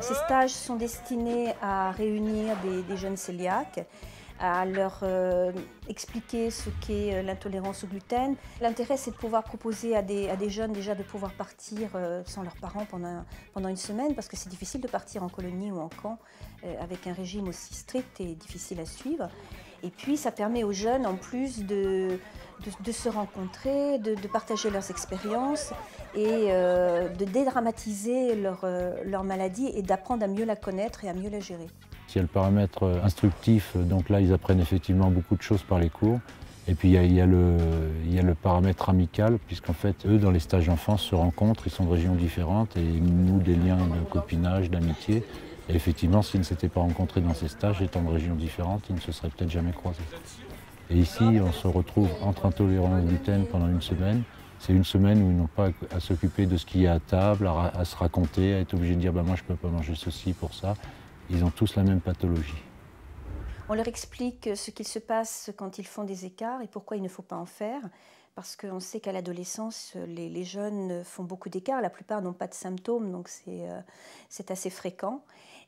Ces stages sont destinés à réunir des jeunes cœliaques, à leur expliquer ce qu'est l'intolérance au gluten. L'intérêt, c'est de pouvoir proposer à des jeunes déjà de pouvoir partir sans leurs parents pendant une semaine, parce que c'est difficile de partir en colonie ou en camp avec un régime aussi strict et difficile à suivre. Et puis ça permet aux jeunes en plus de se rencontrer, de partager leurs expériences et de dédramatiser leur maladie et d'apprendre à mieux la connaître et à mieux la gérer. Il y a le paramètre instructif, donc là ils apprennent effectivement beaucoup de choses par les cours. Et puis il y a le paramètre amical, puisqu'en fait eux dans les stages d'enfance se rencontrent, ils sont de régions différentes et ils nouent des liens de copinage, d'amitié. Et effectivement, s'ils ne s'étaient pas rencontrés dans ces stages, étant de régions différentes, ils ne se seraient peut-être jamais croisés. Et ici, on se retrouve entre intolérants au gluten pendant une semaine. C'est une semaine où ils n'ont pas à s'occuper de ce qu'il y a à table, à se raconter, à être obligés de dire bah, « moi je ne peux pas manger ceci pour ça ». Ils ont tous la même pathologie. On leur explique ce qu'il se passe quand ils font des écarts et pourquoi il ne faut pas en faire. Parce qu'on sait qu'à l'adolescence, les jeunes font beaucoup d'écarts. La plupart n'ont pas de symptômes, donc c'est assez fréquent.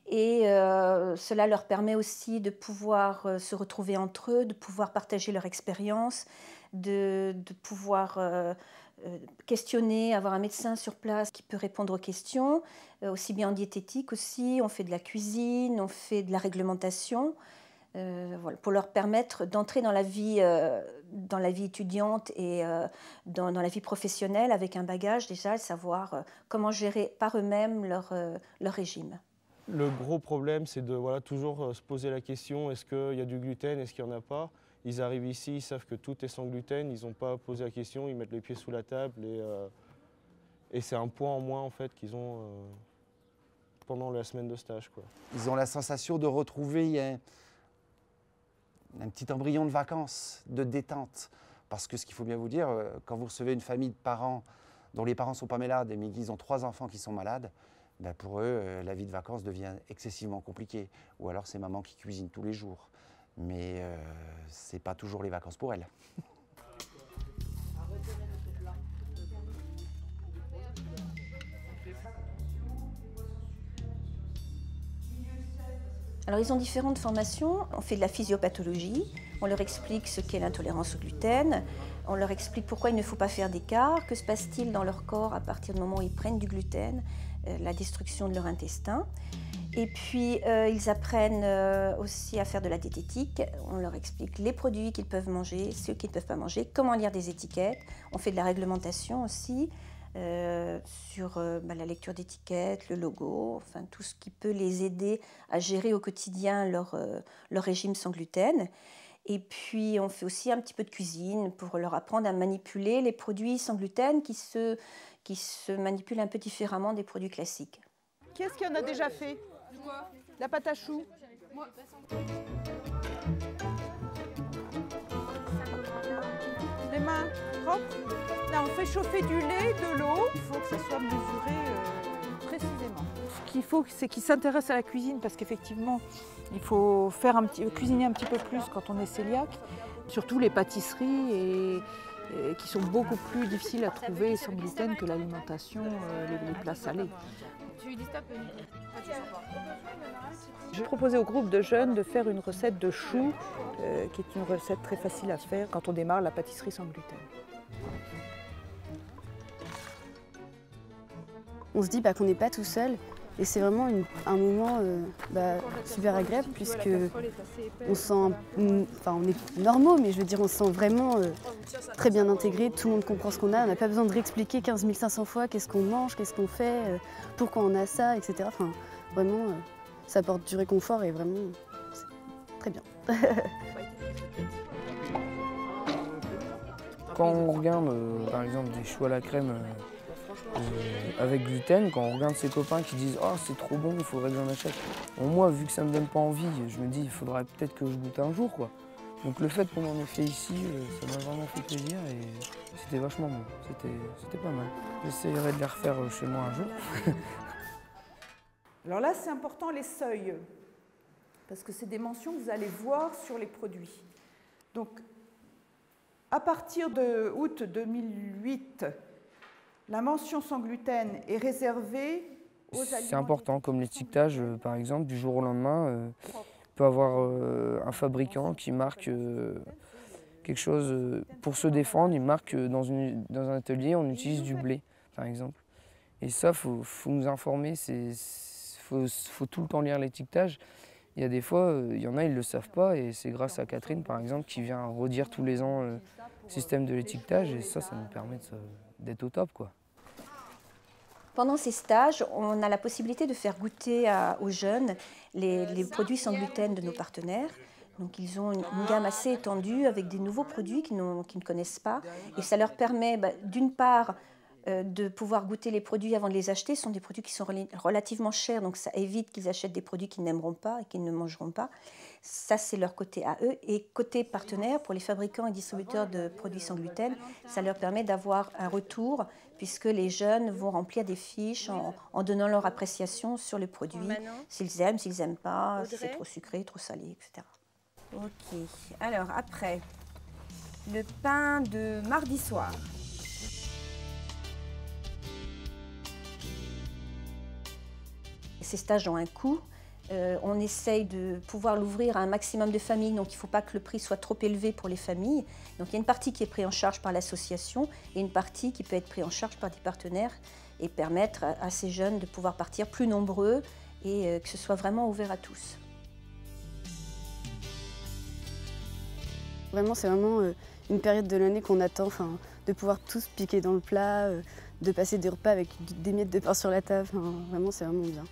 Et cela leur permet aussi de pouvoir se retrouver entre eux, de pouvoir partager leur expérience, de pouvoir questionner, avoir un médecin sur place qui peut répondre aux questions, aussi bien en diététique aussi. On fait de la cuisine, on fait de la réglementation. Voilà, pour leur permettre d'entrer dans la vie étudiante et dans la vie professionnelle avec un bagage déjà, savoir comment gérer par eux-mêmes leur régime. Le gros problème, c'est de toujours se poser la question, est-ce qu'il y a du gluten, est-ce qu'il n'y en a pas? Ils arrivent ici, ils savent que tout est sans gluten, ils n'ont pas posé la question, ils mettent les pieds sous la table et c'est un poids en moins en fait, qu'ils ont pendant la semaine de stage, quoi. Ils ont la sensation de retrouver un petit embryon de vacances, de détente. Parce que ce qu'il faut bien vous dire, quand vous recevez une famille de parents dont les parents ne sont pas malades, mais qu'ils ont 3 enfants qui sont malades, ben pour eux, la vie de vacances devient excessivement compliquée. Ou alors c'est maman qui cuisine tous les jours. Mais ce n'est pas toujours les vacances pour elle. Alors ils ont différentes formations. On fait de la physiopathologie, on leur explique ce qu'est l'intolérance au gluten, on leur explique pourquoi il ne faut pas faire d'écart, que se passe-t-il dans leur corps à partir du moment où ils prennent du gluten, la destruction de leur intestin. Et puis ils apprennent aussi à faire de la diététique, on leur explique les produits qu'ils peuvent manger, ceux qu'ils ne peuvent pas manger, comment lire des étiquettes, on fait de la réglementation aussi. Sur la lecture d'étiquettes, le logo, enfin tout ce qui peut les aider à gérer au quotidien leur régime sans gluten. Et puis on fait aussi un petit peu de cuisine pour leur apprendre à manipuler les produits sans gluten qui se manipulent un peu différemment des produits classiques. Qui est-ce qui en a déjà fait? La pâte à choux. Moi. Les mains propres. Là, on fait chauffer du lait, de l'eau. Il faut que ça soit mesuré précisément. Ce qu'il faut, c'est qu'ils s'intéressent à la cuisine parce qu'effectivement, il faut cuisiner un petit peu plus quand on est cœliaque. Surtout les pâtisseries qui sont beaucoup plus difficiles à trouver sans gluten que l'alimentation, les plats salés. Tu lui dis stop. J'ai proposé au groupe de jeunes de faire une recette de choux, qui est une recette très facile à faire quand on démarre la pâtisserie sans gluten. On se dit qu'on n'est pas tout seul et c'est vraiment un moment super agréable puisque on est normaux, mais je veux dire on se sent vraiment très bien intégré, tout le monde comprend ce qu'on a, on n'a pas besoin de réexpliquer 15 500 fois qu'est-ce qu'on mange, qu'est-ce qu'on fait, pourquoi on a ça, etc. Enfin, vraiment, ça apporte du réconfort et vraiment, c'est très bien. Quand on regarde par exemple des choux à la crème avec gluten, quand on regarde ses copains qui disent « Ah, c'est trop bon, il faudrait que j'en achète ». Bon, moi, vu que ça me donne pas envie, je me dis « Il faudrait peut-être que je goûte un jour, quoi ». Donc le fait qu'on en ait fait ici, ça m'a vraiment fait plaisir et c'était vachement bon, c'était pas mal. J'essaierai de les refaire chez moi un jour. Alors là, c'est important les seuils, parce que c'est des mentions que vous allez voir sur les produits. Donc, à partir de août 2008, La mention sans gluten est réservée aux aliments. C'est important, comme l'étiquetage, par exemple, du jour au lendemain, il peut y avoir un fabricant qui marque quelque chose pour se défendre. Il marque que dans un atelier, on utilise du blé, par exemple. Et ça, faut nous informer. Faut tout le temps lire l'étiquetage. Il y a des fois, il y en a, ils ne le savent pas. Et c'est grâce à Catherine, par exemple, qui vient redire tous les ans le système de l'étiquetage. Et ça nous permet d'être au top, quoi. Pendant ces stages, on a la possibilité de faire goûter aux jeunes les produits sans gluten de nos partenaires. Donc ils ont une gamme assez étendue avec des nouveaux produits qu'ils ne connaissent pas. Et ça leur permet d'une part de pouvoir goûter les produits avant de les acheter. Ce sont des produits qui sont relativement chers, donc ça évite qu'ils achètent des produits qu'ils n'aimeront pas et qu'ils ne mangeront pas. Ça, c'est leur côté à eux. Et côté partenaire, pour les fabricants et distributeurs de produits sans gluten, ça leur permet d'avoir un retour, puisque les jeunes vont remplir des fiches en donnant leur appréciation sur les produits, s'ils aiment, s'ils n'aiment pas, si c'est trop sucré, trop salé, etc. Ok, alors après, le pain de mardi soir. Ces stages ont un coût. On essaye de pouvoir l'ouvrir à un maximum de familles, donc il ne faut pas que le prix soit trop élevé pour les familles. Donc il y a une partie qui est prise en charge par l'association et une partie qui peut être prise en charge par des partenaires et permettre à ces jeunes de pouvoir partir plus nombreux et que ce soit vraiment ouvert à tous. Vraiment, c'est vraiment une période de l'année qu'on attend, de pouvoir tous piquer dans le plat, de passer des repas avec des miettes de pain sur la table. Vraiment, c'est vraiment bien.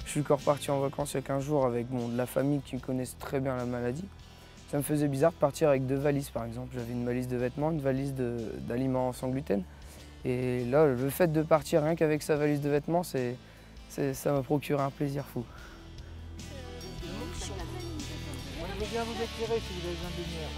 Je suis encore parti en vacances il y a 15 jours avec de la famille qui connaissent très bien la maladie. Ça me faisait bizarre de partir avec 2 valises, par exemple. J'avais une valise de vêtements, une valise d'aliments sans gluten. Et là, le fait de partir rien qu'avec sa valise de vêtements, ça m'a procuré un plaisir fou. Je veux bien vous éclairer si vous avez besoin de lumière.